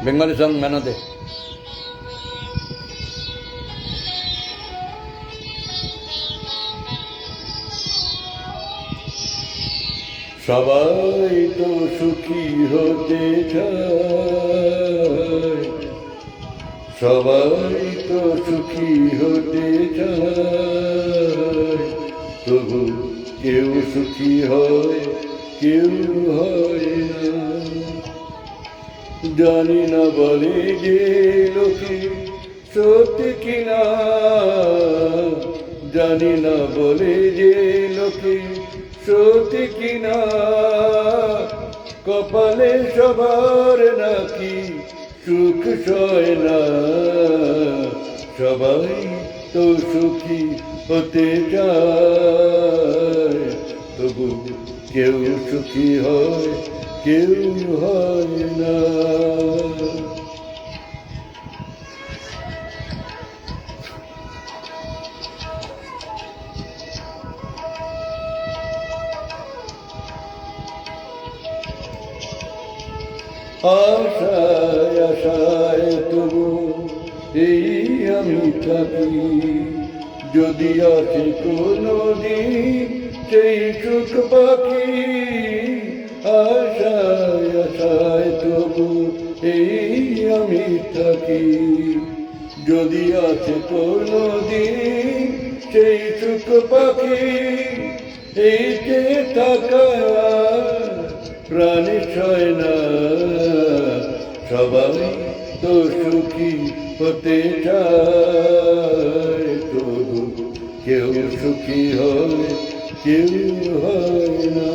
Bengali song মেনদে। সবাই তো সুখী হতে চায়, সবাই তো সুখী হতে চায়, তবু কেউ সুখী হয় কেউ হয় না। জানি না বলে যে লোকে সত্যি কিনা, জানি না বলে যে লোকে সত্যি কিনা, কপালে সবার নাকি সুখ সয় না। সবাই তো সুখী হতে চায়, তবু কেউ সুখী হয় কেউ হয় না। আশায় আশায় তবু এই আমি থাকি, যদি আছে কোনো দিন সেই সুখ পাখি। আশায় আশায় তবু এই আমি থাকি, যদি আছে কোনো দিন সেই সুখ পাখি। এই যে থাকা প্রাণী ছয় না, সবাই তো সুখী হতে চায়, তবু কেউ সুখী হয় কেউ হয় না।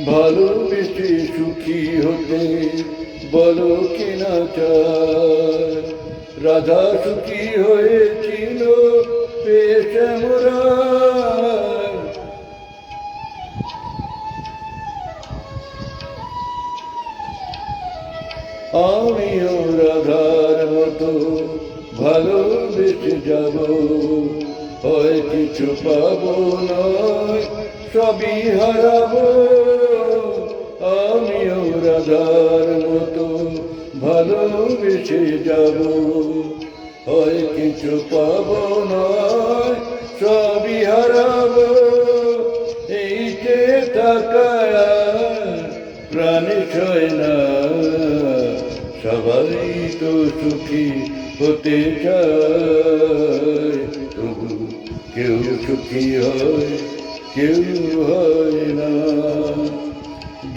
ভালোবেসে সুখী হতে বলো কিনা চায়, রাধা সুখী হয়েছিল পেশে মোরা। আমিও রাধার মতো ভালোবেসে যাব, হয় কিছু পাবো নয় সবই হারাবো। আমিও রাধার মতো ভালোবেসে যাব, হয় কিছু পাবো নয় সবই হারাবো। এই যে তাকায় প্রাণে ছয় না, সবাই তো সুখী হতে চায়, তবু কেউ সুখী হয় কেউ হয় না।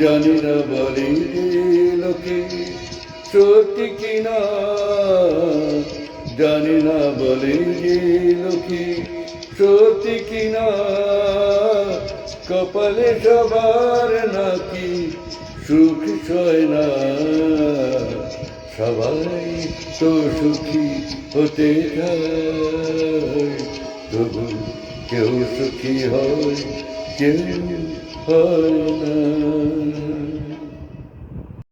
জানি না বলে যে লোকে সত্যি কিনা, জানি না বলে যে লোকে সত্যি কিনা, কপালে সবার নাকি সুখ সয় না। সবাই তো সুখী হতে চায়, তবু কেউ সুখী হয় কেউ হয় না।